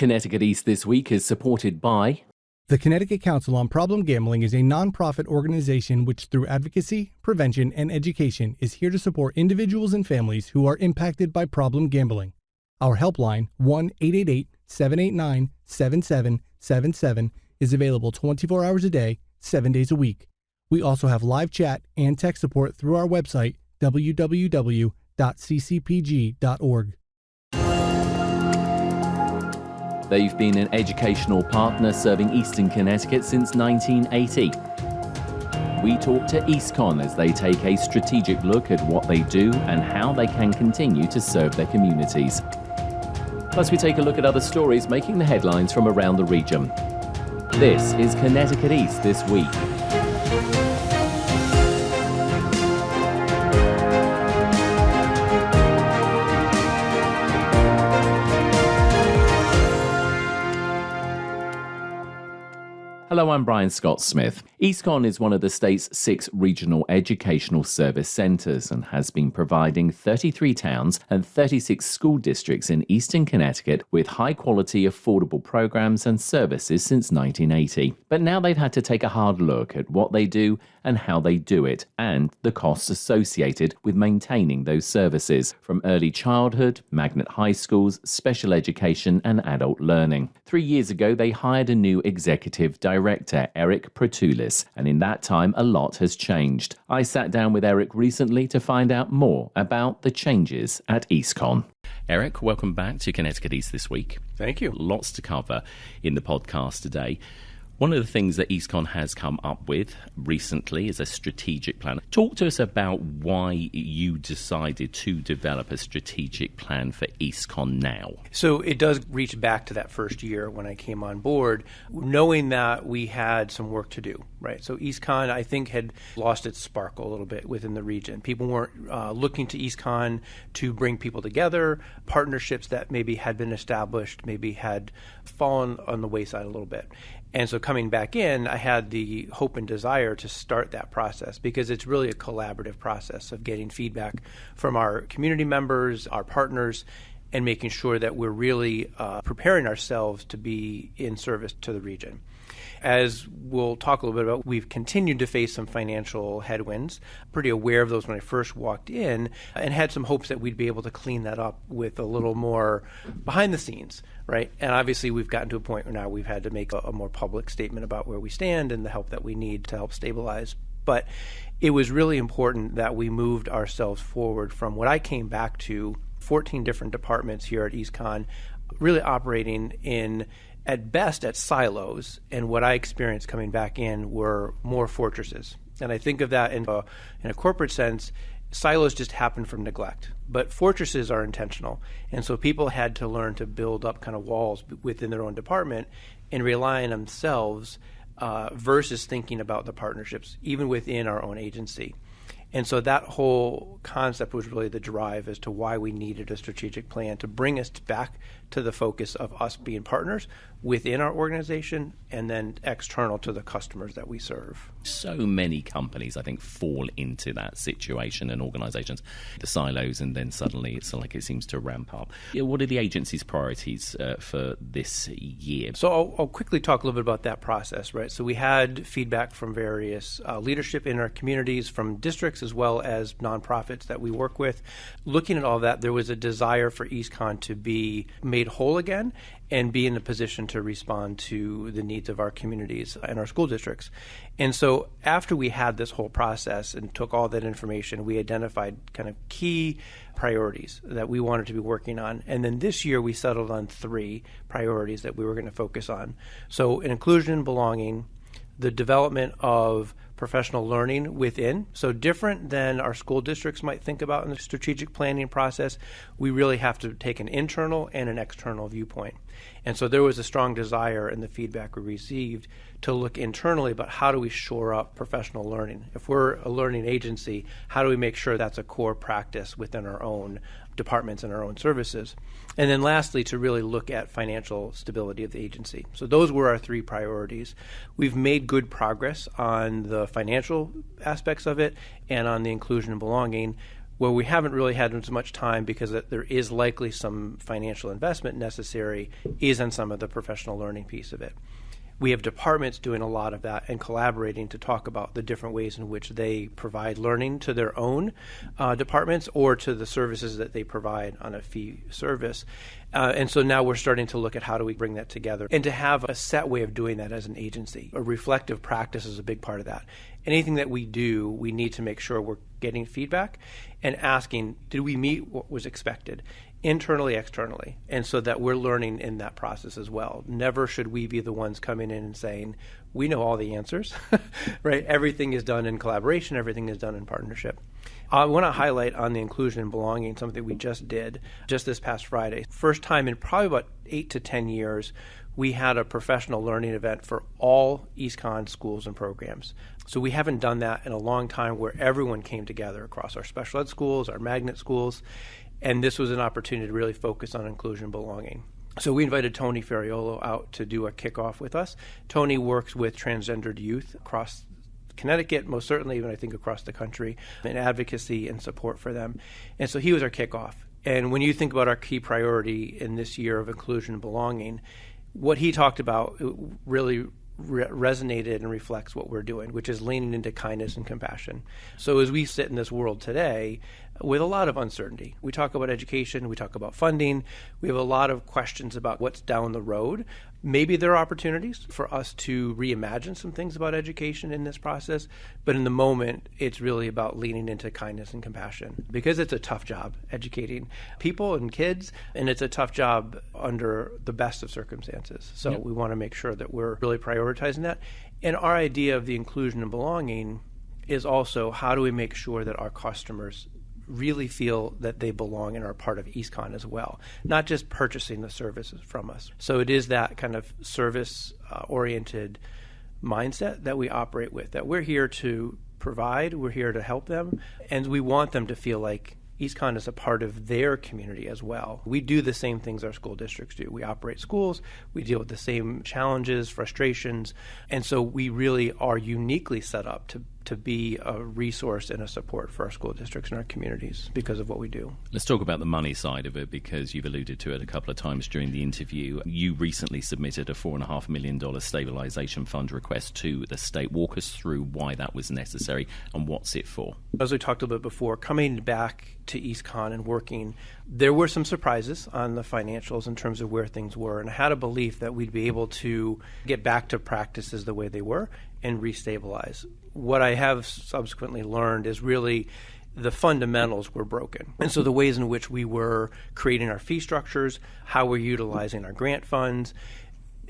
Connecticut East This Week is supported by the Connecticut Council on Problem Gambling is a nonprofit organization which, through advocacy, prevention, and education, is here to support individuals and families who are impacted by problem gambling. Our helpline, 1-888-789-7777, is available 24 hours a day, 7 days a week. We also have live chat and tech support through our website, www.ccpg.org. They've been an educational partner serving Eastern Connecticut since 1980. We talk to EASTCONN as they take a strategic look at what they do and how they can continue to serve their communities. Plus, we take a look at other stories making the headlines from around the region. This is Connecticut East This Week. Hello, I'm Brian Scott-Smith. EASTCONN is one of the state's 6 regional educational service centres and has been providing 33 towns and 36 school districts in Eastern Connecticut with high-quality, affordable programs and services since 1980. But now they've had to take a hard look at what they do and how they do it, and the costs associated with maintaining those services, from early childhood, magnet high schools, special education, and adult learning. 3 years ago, they hired a new executive director, Eric Protulis, and in that time, a lot has changed. I sat down with Eric recently to find out more about the changes at EASTCONN. Eric, welcome back to Connecticut East This Week. Thank you. Lots to cover in the podcast today. One of the things that EASTCONN has come up with recently is a strategic plan. Talk to us about why you decided to develop a strategic plan for EASTCONN now. So it does reach back to that first year when I came on board, knowing that we had some work to do, right? So EASTCONN, I think, had lost its sparkle a little bit within the region. People weren't looking to EASTCONN to bring people together. Partnerships that maybe had been established maybe had fallen on the wayside a little bit. And so coming back in, I had the hope and desire to start that process, because it's really a collaborative process of getting feedback from our community members, our partners, and making sure that we're really preparing ourselves to be in service to the region. As we'll talk a little bit about, we've continued to face some financial headwinds. Pretty aware of those when I first walked in, and had some hopes that we'd be able to clean that up with a little more behind the scenes, right? And obviously we've gotten to a point where now we've had to make a more public statement about where we stand and the help that we need to help stabilize. But it was really important that we moved ourselves forward from what I came back to, 14 different departments here at EASTCONN, really operating in, at best, at silos, and what I experienced coming back in were more fortresses. And I think of that in a corporate sense. Silos just happen from neglect, but fortresses are intentional. And so people had to learn to build up kind of walls within their own department and rely on themselves versus thinking about the partnerships, even within our own agency. And so that whole concept was really the drive as to why we needed a strategic plan to bring us back to the focus of us being partners within our organization and then external to the customers that we serve. So many companies, I think, fall into that situation, and organizations, the silos, and then suddenly it's like it seems to ramp up. What are the agency's priorities for this year? So I'll quickly talk a little bit about that process, right? So we had feedback from various leadership in our communities, from districts as well as nonprofits that we work with. Looking at all that, there was a desire for EASTCONN to be made whole again and be in a position to respond to the needs of our communities and our school districts. And so after we had this whole process and took all that information, we identified kind of key priorities that we wanted to be working on. And then this year we settled on 3 priorities that we were going to focus on. So inclusion and belonging, the development of professional learning within. So different than our school districts might think about in the strategic planning process, we really have to take an internal and an external viewpoint. And so there was a strong desire in the feedback we received to look internally about how do we shore up professional learning. If we're a learning agency, how do we make sure that's a core practice within our own departments and our own services? And then lastly, to really look at financial stability of the agency. So those were our 3 priorities. We've made good progress on the financial aspects of it and on the inclusion and belonging. Where we haven't really had as much time because there is likely some financial investment necessary is on some of the professional learning piece of it. We have departments doing a lot of that and collaborating to talk about the different ways in which they provide learning to their own departments or to the services that they provide on a fee service. And so now we're starting to look at how do we bring that together and to have a set way of doing that as an agency. A reflective practice is a big part of that. Anything that we do, we need to make sure we're getting feedback and asking, did we meet what was expected? Internally, externally, and so that we're learning in that process as well. Never should we be the ones coming in and saying, we know all the answers, right? Everything is done in collaboration, everything is done in partnership. I want to highlight on the inclusion and belonging something we just did just this past Friday. First time in probably about 8 to 10 years, we had a professional learning event for all EASTCONN schools and programs. So we haven't done that in a long time where everyone came together across our special ed schools, our magnet schools, and this was an opportunity to really focus on inclusion and belonging. So we invited Tony Ferriolo out to do a kickoff with us. Tony works with transgendered youth across Connecticut, most certainly even I think across the country, in advocacy and support for them. And so he was our kickoff. And when you think about our key priority in this year of inclusion and belonging, what he talked about really resonated and reflects what we're doing, which is leaning into kindness and compassion. So as we sit in this world today with a lot of uncertainty, we talk about education, we talk about funding, we have a lot of questions about what's down the road. Maybe there are opportunities for us to reimagine some things about education in this process, but in the moment, it's really about leaning into kindness and compassion because it's a tough job educating people and kids, and it's a tough job under the best of circumstances. So we want to make sure that we're really prioritizing that. And our idea of the inclusion and belonging is also how do we make sure that our customers really feel that they belong and are part of EASTCONN as well, not just purchasing the services from us. So it is that kind of service-oriented mindset that we operate with, that we're here to provide, we're here to help them, and we want them to feel like EASTCONN is a part of their community as well. We do the same things our school districts do. We operate schools, we deal with the same challenges, frustrations, and so we really are uniquely set up to be a resource and a support for our school districts and our communities because of what we do. Let's talk about the money side of it because you've alluded to it a couple of times during the interview. You recently submitted a $4.5 million stabilization fund request to the state. Walk us through why that was necessary and what's it for. As we talked a little bit before, coming back to EASTCONN and working, there were some surprises on the financials in terms of where things were, and I had a belief that we'd be able to get back to practices the way they were and restabilize. What I have subsequently learned is really the fundamentals were broken. And so the ways in which we were creating our fee structures, how we're utilizing our grant funds,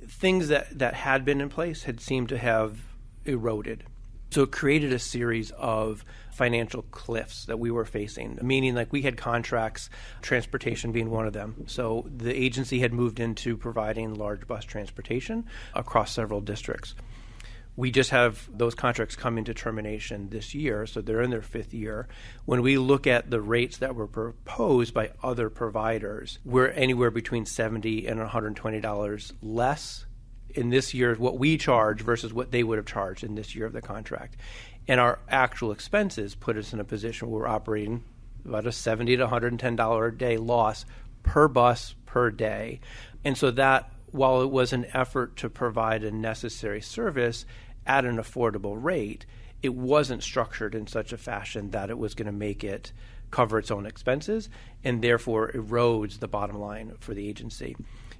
things that had been in place had seemed to have eroded. So it created a series of financial cliffs that we were facing, meaning like we had contracts, transportation being one of them. So the agency had moved into providing large bus transportation across several districts. We just have those contracts coming to termination this year, so they're in their 5th year. When we look at the rates that were proposed by other providers, we're anywhere between $70 and $120 less in this year what we charge versus what they would have charged in this year of the contract. And our actual expenses put us in a position where we're operating about a $70 to $110 a day loss per bus per day. And so that, while it was an effort to provide a necessary service at an affordable rate, it wasn't structured in such a fashion that it was going to make it cover its own expenses and therefore erodes the bottom line for the agency.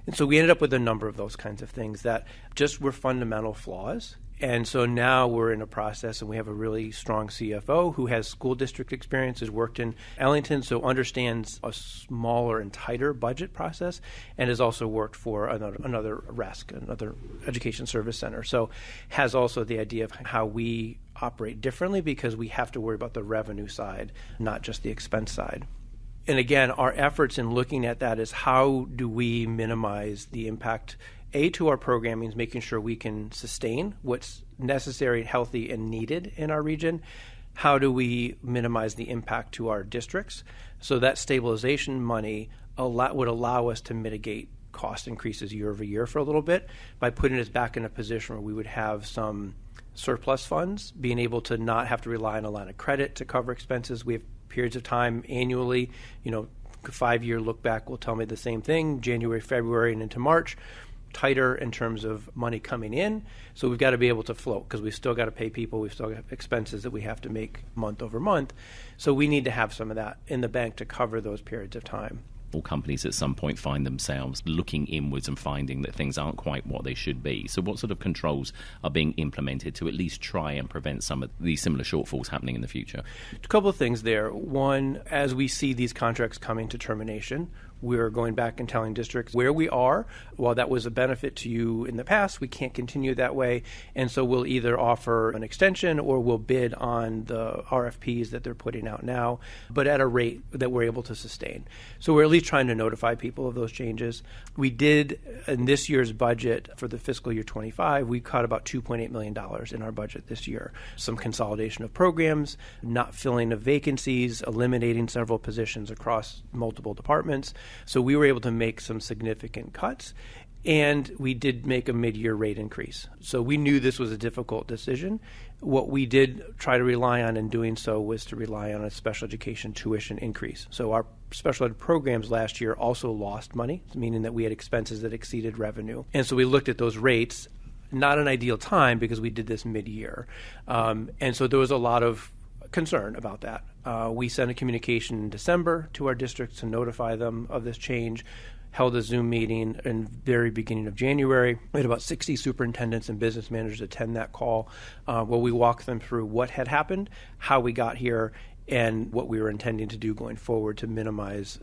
And so we ended up with a number of those kinds of things that just were fundamental flaws. And so now we're in a process, and we have a really strong CFO who has school district experience, has worked in Ellington, so understands a smaller and tighter budget process, and has also worked for another RESC, another education service center. So has also the idea of how we operate differently because we have to worry about the revenue side, not just the expense side. And again, our efforts in looking at that is how do we minimize the impact, to our programming, is making sure we can sustain what's necessary, healthy, and needed in our region. How do we minimize the impact to our districts? So that stabilization money would allow us to mitigate cost increases year over year for a little bit by putting us back in a position where we would have some surplus funds, being able to not have to rely on a line of credit to cover expenses. We have periods of time annually. 5-year look back will tell me the same thing, January, February, and into March. Tighter in terms of money coming in. So we've got to be able to float because we've still got to pay people. We've still got expenses that we have to make month over month. So we need to have some of that in the bank to cover those periods of time. All companies at some point find themselves looking inwards and finding that things aren't quite what they should be. So what sort of controls are being implemented to at least try and prevent some of these similar shortfalls happening in the future? A couple of things there. One, as we see these contracts coming to termination, we're going back and telling districts where we are. While that was a benefit to you in the past, we can't continue that way. And so we'll either offer an extension or we'll bid on the RFPs that they're putting out now, but at a rate that we're able to sustain. So we're at least trying to notify people of those changes. We did, in this year's budget for the fiscal year 25, we cut about $2.8 million in our budget this year. Some consolidation of programs, not filling of vacancies, eliminating several positions across multiple departments. So we were able to make some significant cuts, and we did make a mid-year rate increase. So we knew this was a difficult decision. What we did try to rely on in doing so was to rely on a special education tuition increase. So our special ed programs last year also lost money, meaning that we had expenses that exceeded revenue. And so we looked at those rates, not an ideal time because we did this mid-year. And so there was a lot of concern about that. We sent a communication in December to our districts to notify them of this change, held a Zoom meeting in very beginning of January. We had about 60 superintendents and business managers attend that call where we walked them through what had happened, how we got here, and what we were intending to do going forward to minimize.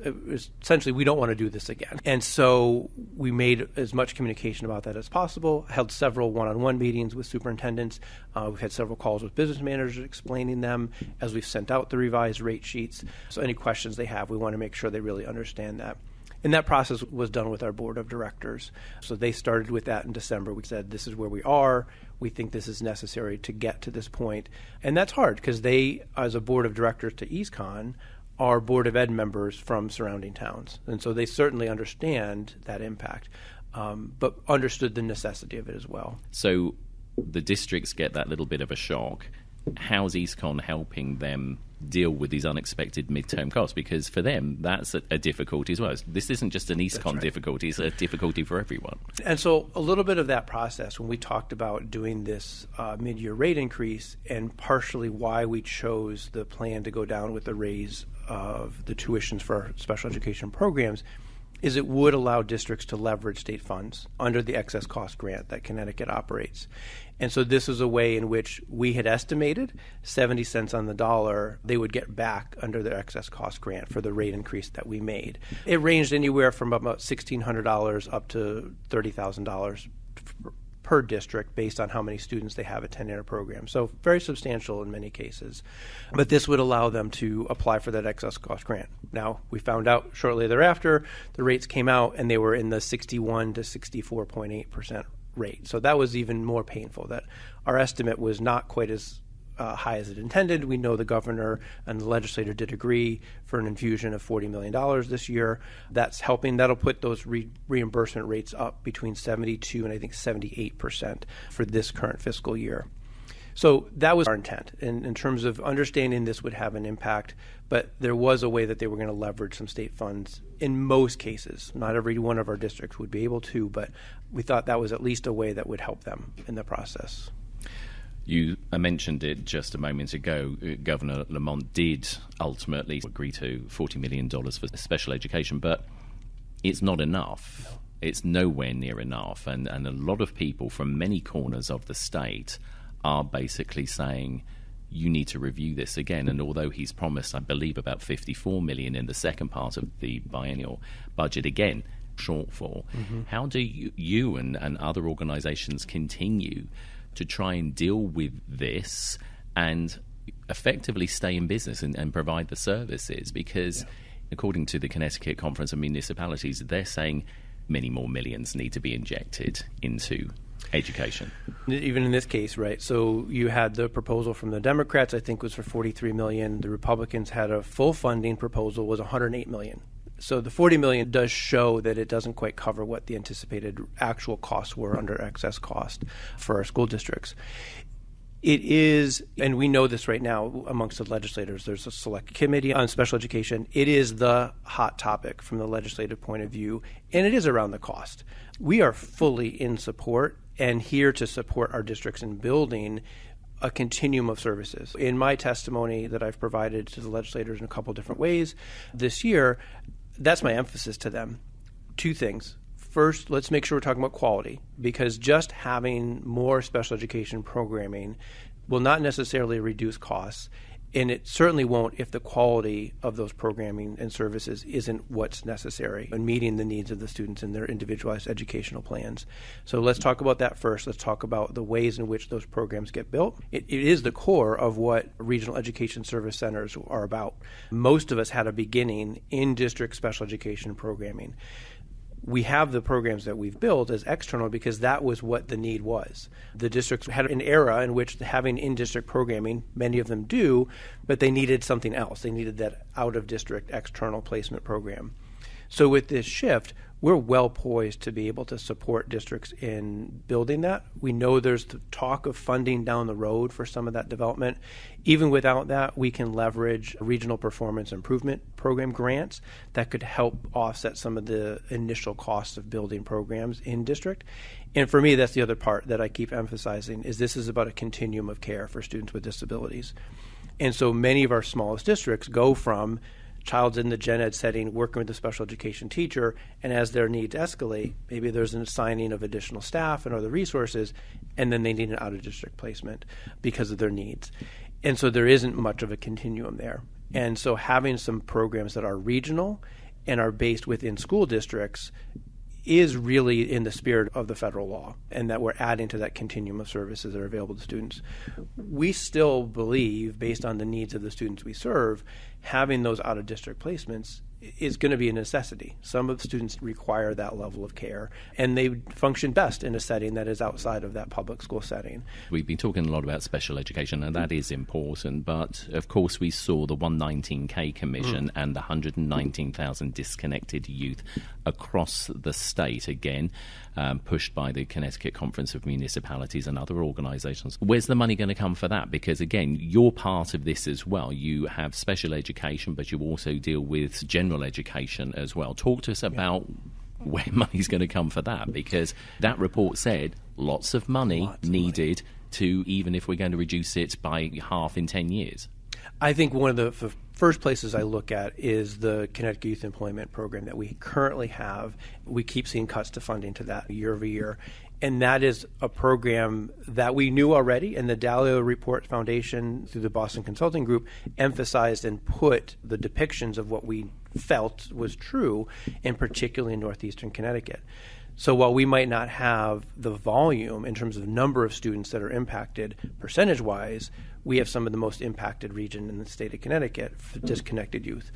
Essentially, we don't want to do this again. And so we made as much communication about that as possible, held several one-on-one meetings with superintendents. We've had several calls with business managers explaining them as we've sent out the revised rate sheets. So any questions they have, we want to make sure they really understand that. And that process was done with our board of directors. So they started with that in December. We said, this is where we are. We think this is necessary to get to this point. And that's hard because they, as a board of directors to EASTCONN, are Board of Ed members from surrounding towns. And so they certainly understand that impact, but understood the necessity of it as well. So the districts get that little bit of a shock. How's EASTCONN helping them deal with these unexpected midterm costs? Because for them, that's a difficulty as well. This isn't just an EASTCONN difficulty, it's a difficulty for everyone. And so a little bit of that process, when we talked about doing this mid-year rate increase and partially why we chose the plan to go down with the raise of the tuitions for our special education programs, is it would allow districts to leverage state funds under the excess cost grant that Connecticut operates. And so this is a way in which we had estimated 70 cents on the dollar they would get back under the excess cost grant for the rate increase that we made. It ranged anywhere from about $1,600 up to $30,000 per district based on how many students they have attending our program. So very substantial in many cases. But this would allow them to apply for that excess cost grant. Now, we found out shortly thereafter, the rates came out and they were in the 61 to 64.8% rate. So that was even more painful, that our estimate was not quite as high as it intended. We know the governor and the legislator did agree for an infusion of $40 million this year. That's helping. That'll put those reimbursement rates up between 72 and I think 78% for this current fiscal year. So that was our intent in terms of understanding this would have an impact, but there was a way that they were going to leverage some state funds in most cases. Not every one of our districts would be able to, but we thought that was at least a way that would help them in the process. You mentioned it just a moment ago. Governor Lamont did ultimately agree to $40 million for special education, but it's not enough. No. It's nowhere near enough. And a lot of people from many corners of the state are basically saying, you need to review this again. And although he's promised, I believe, about $54 million in the second part of the biennial budget, again, shortfall. Mm-hmm. How do you and other organizations continue to try and deal with this and effectively stay in business and provide the services? Because according to the Connecticut Conference of Municipalities, they're saying many more millions need to be injected into education. Even in this case, right? So you had the proposal from the Democrats, I think was for $43 million. The Republicans had a full funding proposal, was $108 million. So the $40 million does show that it doesn't quite cover what the anticipated actual costs were under excess cost for our school districts. It is, and we know this right now amongst the legislators, there's a select committee on special education. It is the hot topic from the legislative point of view, and it is around the cost. We are fully in support and here to support our districts in building a continuum of services. In my testimony that I've provided to the legislators in a couple different ways this year, that's my emphasis to them. Two things. First, let's make sure we're talking about quality, because just having more special education programming will not necessarily reduce costs, and it certainly won't if the quality of those programming and services isn't what's necessary in meeting the needs of the students in their individualized educational plans. So let's talk about that first. Let's talk about the ways in which those programs get built. It is the core of what regional education service centers are about. Most of us had a beginning in district special education programming. We have the programs that we've built as external because that was what the need was. The districts had an era in which having in-district programming, many of them do, but they needed something else. They needed that out-of-district external placement program. So with this shift, we're well poised to be able to support districts in building that. We know there's the talk of funding down the road for some of that development. Even without that, we can leverage regional performance improvement program grants that could help offset some of the initial costs of building programs in district. And for me, that's the other part that I keep emphasizing, is this is about a continuum of care for students with disabilities. And so many of our smallest districts go from child's in the gen ed setting, working with a special education teacher, and as their needs escalate, maybe there's an assigning of additional staff and other resources, and then they need an out-of-district placement because of their needs. And so there isn't much of a continuum there. And so having some programs that are regional and are based within school districts is really in the spirit of the federal law, and that we're adding to that continuum of services that are available to students. We still believe, based on the needs of the students we serve, having those out-of-district placements is going to be a necessity. Some of the students require that level of care, and they function best in a setting that is outside of that public school setting. We've been talking a lot about special education, and that is important, but of course we saw the 119K Commission and the 119,000 disconnected youth across the state, again, pushed by the Connecticut Conference of Municipalities and other organisations. Where's the money going to come for that? Because, again, you're part of this as well. You have special education, but you also deal with general education as well. Talk to us about where money's going to come for that, because that report said lots of money needed to, even if we're going to reduce it by half in 10 years. I think one of the first places I look at is the Connecticut Youth Employment Program that we currently have. We keep seeing cuts to funding to that year over year. And that is a program that we knew already, and the Dalio Report Foundation, through the Boston Consulting Group, emphasized and put the depictions of what we felt was true, and particularly in northeastern Connecticut. So while we might not have the volume in terms of number of students that are impacted percentage-wise, we have some of the most impacted region in the state of Connecticut for disconnected youth.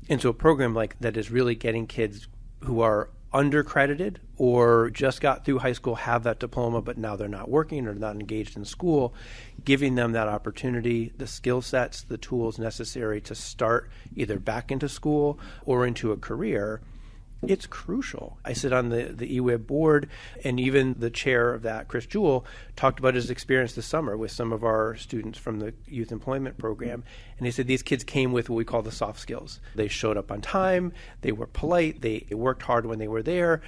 And so a program like that is really getting kids who are undercredited or just got through high school, have that diploma, but now they're not working or not engaged in school, giving them that opportunity, the skill sets, the tools necessary to start either back into school or into a career. It's crucial. I sit on the EWIB board, and even the chair of that, Chris Jewell, talked about his experience this summer with some of our students from the youth employment program. And he said these kids came with what we call the soft skills. They showed up on time, they were polite, they worked hard when they were there.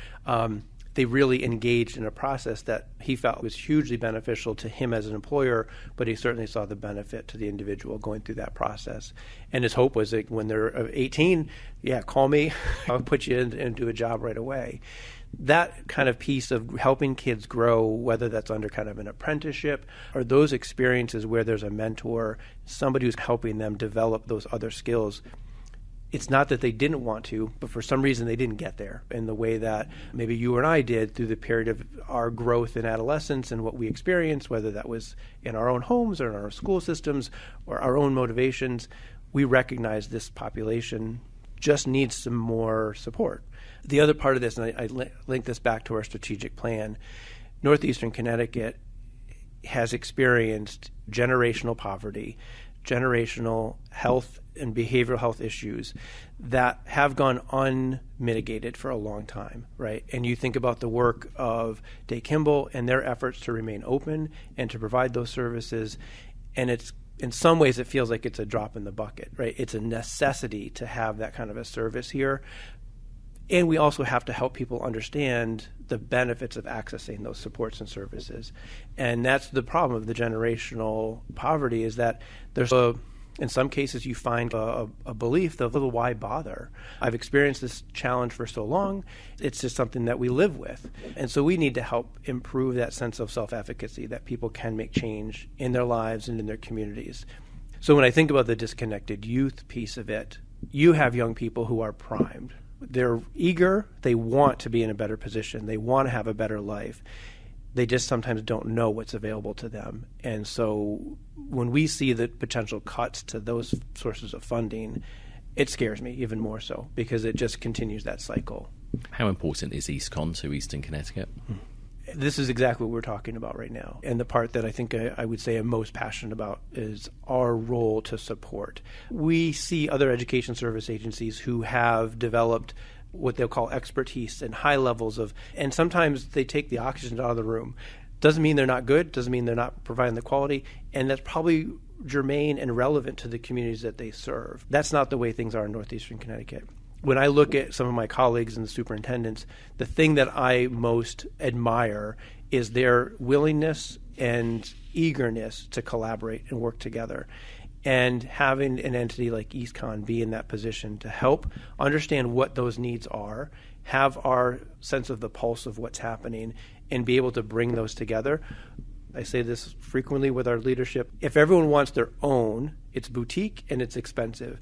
They really engaged in a process that he felt was hugely beneficial to him as an employer, but he certainly saw the benefit to the individual going through that process. And his hope was that when they're 18, call me, I'll put you into a job right away. That kind of piece of helping kids grow, whether that's under kind of an apprenticeship or those experiences where there's a mentor, somebody who's helping them develop those other skills. It's not that they didn't want to, but for some reason they didn't get there in the way that maybe you and I did through the period of our growth in adolescence and what we experienced, whether that was in our own homes or in our school systems or our own motivations. We recognize this population just needs some more support. The other part of this, and I link this back to our strategic plan, northeastern Connecticut has experienced generational poverty, generational health and behavioral health issues that have gone unmitigated for a long time, right? And you think about the work of Day Kimball and their efforts to remain open and to provide those services, and it's in some ways it feels like it's a drop in the bucket, right? It's a necessity to have that kind of a service here. And we also have to help people understand the benefits of accessing those supports and services. And that's the problem of the generational poverty, is that there's in some cases you find a belief of, well, why bother? I've experienced this challenge for so long. It's just something that we live with. And so we need to help improve that sense of self-efficacy, that people can make change in their lives and in their communities. So when I think about the disconnected youth piece of it, you have young people who are primed. They're eager. They want to be in a better position. They want to have a better life. They just sometimes don't know what's available to them. And so when we see the potential cuts to those sources of funding, it scares me even more so, because it just continues that cycle. How important is EASTCONN to Eastern Connecticut? This is exactly what we're talking about right now. And the part that I think I would say I'm most passionate about is our role to support. We see other education service agencies who have developed what they'll call expertise and high levels of, and sometimes they take the oxygen out of the room. Doesn't mean they're not good, doesn't mean they're not providing the quality, and that's probably germane and relevant to the communities that they serve. That's not the way things are in Northeastern Connecticut. When I look at some of my colleagues and the superintendents, the thing that I most admire is their willingness and eagerness to collaborate and work together. And having an entity like EASTCONN be in that position to help understand what those needs are, have our sense of the pulse of what's happening, and be able to bring those together. I say this frequently with our leadership. If everyone wants their own, it's boutique and it's expensive.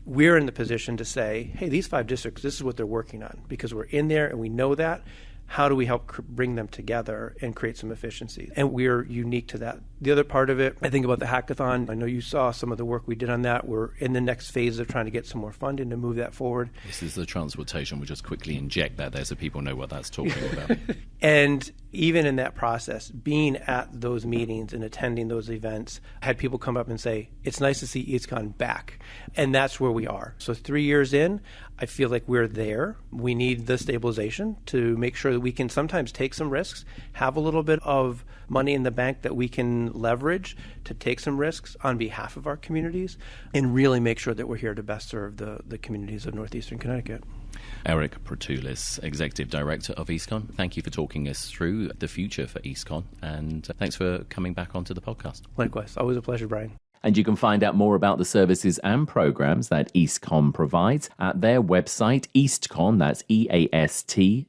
We're in the position to say, hey, these 5 districts, this is what they're working on, because we're in there and we know that. How do we help bring them together and create some efficiency? And we're unique to that. The other part of it, I think about the hackathon. I know you saw some of the work we did on that. We're in the next phase of trying to get some more funding to move that forward. This is the transportation. We'll just quickly inject that there so people know what that's talking about. And even in that process, being at those meetings and attending those events, I had people come up and say, it's nice to see EASTCONN back. And that's where we are. So 3 years in, I feel like we're there. We need the stabilization to make sure that we can sometimes take some risks, have a little bit of money in the bank that we can leverage to take some risks on behalf of our communities, and really make sure that we're here to best serve the communities of Northeastern Connecticut. Eric Protoulis, Executive Director of EASTCONN, thank you for talking us through the future for EASTCONN, and thanks for coming back onto the podcast. Likewise. Always a pleasure, Brian. And you can find out more about the services and programs that EASTCONN provides at their website, EASTCONN, that's EASTCONN.org.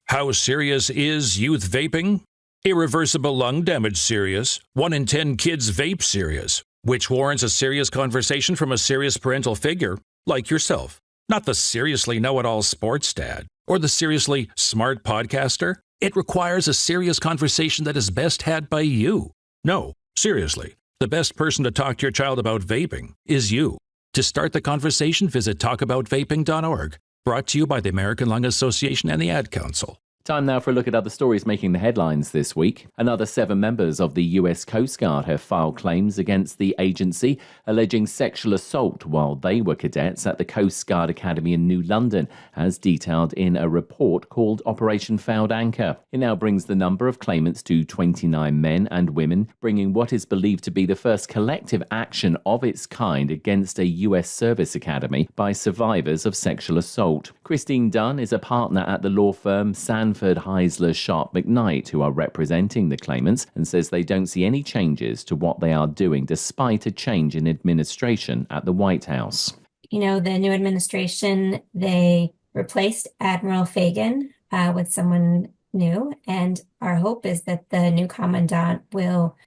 How serious is youth vaping? Irreversible lung damage serious. 1 in 10 kids vape serious, which warrants a serious conversation from a serious parental figure like yourself. Not the seriously know-it-all sports dad or the seriously smart podcaster. It requires a serious conversation that is best had by you. No, seriously, the best person to talk to your child about vaping is you. To start the conversation, visit talkaboutvaping.org. Brought to you by the American Lung Association and the Ad Council. Time now for a look at other stories making the headlines this week. Another 7 members of the US Coast Guard have filed claims against the agency alleging sexual assault while they were cadets at the Coast Guard Academy in New London, as detailed in a report called Operation Fouled Anchor. It now brings the number of claimants to 29 men and women, bringing what is believed to be the first collective action of its kind against a US service academy by survivors of sexual assault. Christine Dunn is a partner at the law firm Sanford Heisler Sharp McKnight, who are representing the claimants, and says they don't see any changes to what they are doing despite a change in administration at the White House. You know, the new administration, they replaced Admiral Fagan with someone new, and our hope is that the new commandant will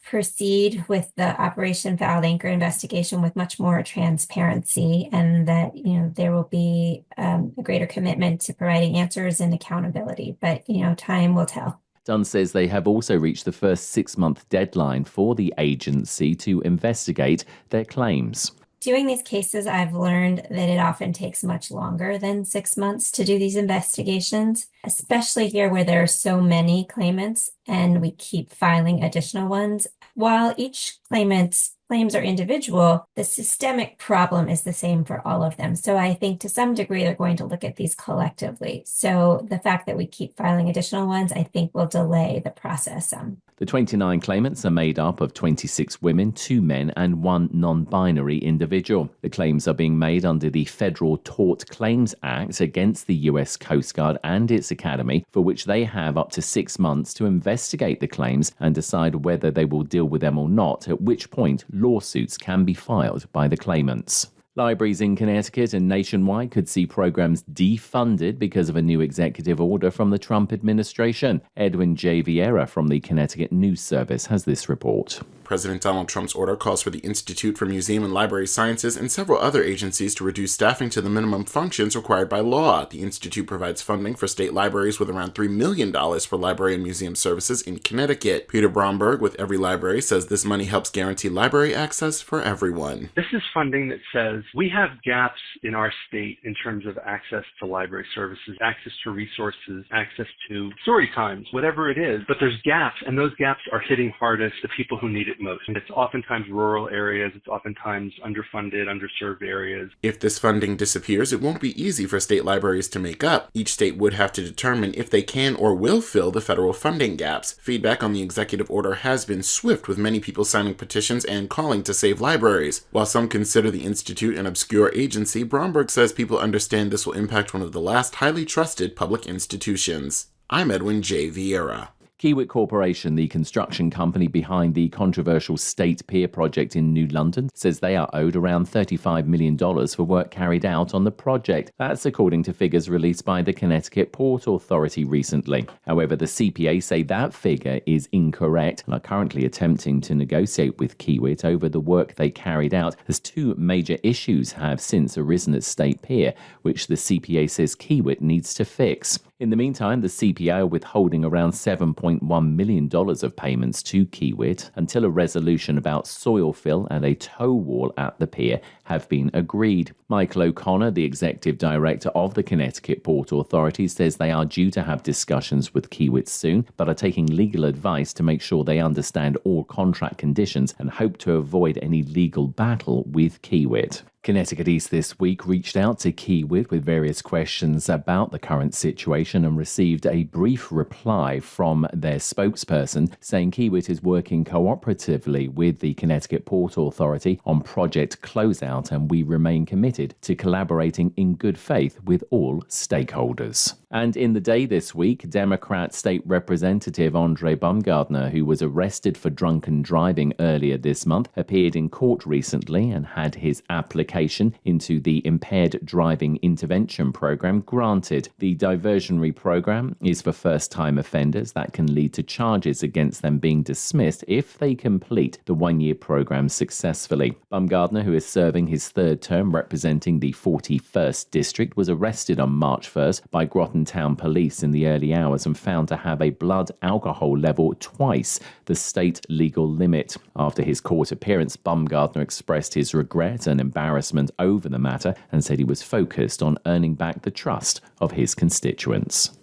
proceed with the Operation Fouled Anchor investigation with much more transparency, and that, you know, there will be a greater commitment to providing answers and accountability. But, you know, time will tell. Dunn says they have also reached the first 6-month deadline for the agency to investigate their claims. doing these cases, I've learned that it often takes much longer than 6 months to do these investigations, especially here where there are so many claimants and we keep filing additional ones. While each claimant's claims are individual, the systemic problem is the same for all of them. So I think to some degree, they're going to look at these collectively. So the fact that we keep filing additional ones, I think will delay the process some. The 29 claimants are made up of 26 women, 2 men, and 1 non-binary individual. The claims are being made under the Federal Tort Claims Act against the U.S. Coast Guard and its academy, for which they have up to 6 months to investigate the claims and decide whether they will deal with them or not, at which point lawsuits can be filed by the claimants. Libraries in Connecticut and nationwide could see programs defunded because of a new executive order from the Trump administration. Edwin J. Vieira from the Connecticut News Service has this report. President Donald Trump's order calls for the Institute for Museum and Library Sciences and several other agencies to reduce staffing to the minimum functions required by law. The Institute provides funding for state libraries with around $3 million for library and museum services in Connecticut. Peter Bromberg with Every Library says this money helps guarantee library access for everyone. This is funding that says we have gaps in our state in terms of access to library services, access to resources, access to story times, whatever it is. But there's gaps, and those gaps are hitting hardest the people who need it most. And it's oftentimes rural areas, it's oftentimes underfunded, underserved areas. If this funding disappears, it won't be easy for state libraries to make up. Each state would have to determine if they can or will fill the federal funding gaps. Feedback on the executive order has been swift, with many people signing petitions and calling to save libraries. While some consider the Institute an obscure agency, Bromberg says people understand this will impact one of the last highly trusted public institutions. I'm Edwin J. Vieira. Kiewit Corporation, the construction company behind the controversial State Pier project in New London, says they are owed around $35 million for work carried out on the project. That's according to figures released by the Connecticut Port Authority recently. However, the CPA say that figure is incorrect and are currently attempting to negotiate with Kiewit over the work they carried out, as 2 major issues have since arisen at State Pier, which the CPA says Kiewit needs to fix. In the meantime, the CPA are withholding around $7.1 million of payments to Kiewit until a resolution about soil fill and a tow wall at the pier have been agreed. Michael O'Connor, the executive director of the Connecticut Port Authority, says they are due to have discussions with Kiewit soon, but are taking legal advice to make sure they understand all contract conditions and hope to avoid any legal battle with Kiewit. Connecticut East This Week reached out to Kiewit with various questions about the current situation and received a brief reply from their spokesperson saying Kiewit is working cooperatively with the Connecticut Port Authority on project closeout, and we remain committed to collaborating in good faith with all stakeholders. And in the day this week, Democrat State Representative Andre Baumgartner, who was arrested for drunken driving earlier this month, appeared in court recently and had his application into the Impaired Driving Intervention Program granted. The diversionary program is for first-time offenders that can lead to charges against them being dismissed if they complete the one-year program successfully. Baumgartner, who is serving his 3rd term representing the 41st District, was arrested on March 1st by Groton Town Police in the early hours and found to have a blood alcohol level twice the state legal limit. After his court appearance, Baumgartner expressed his regret and embarrassment over the matter and said he was focused on earning back the trust of his constituents.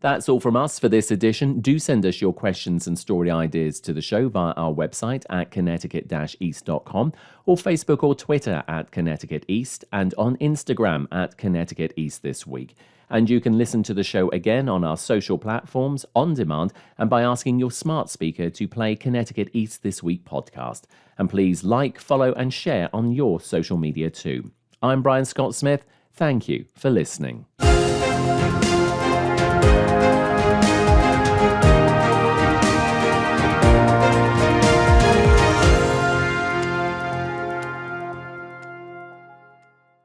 That's all from us for this edition. Do send us your questions and story ideas to the show via our website at connecticut-east.com or Facebook or Twitter at Connecticut East and on Instagram at Connecticut East This Week. And you can listen to the show again on our social platforms, on demand, and by asking your smart speaker to play Connecticut East This Week podcast. And please like, follow, and share on your social media too. I'm Brian Scott Smith. Thank you for listening.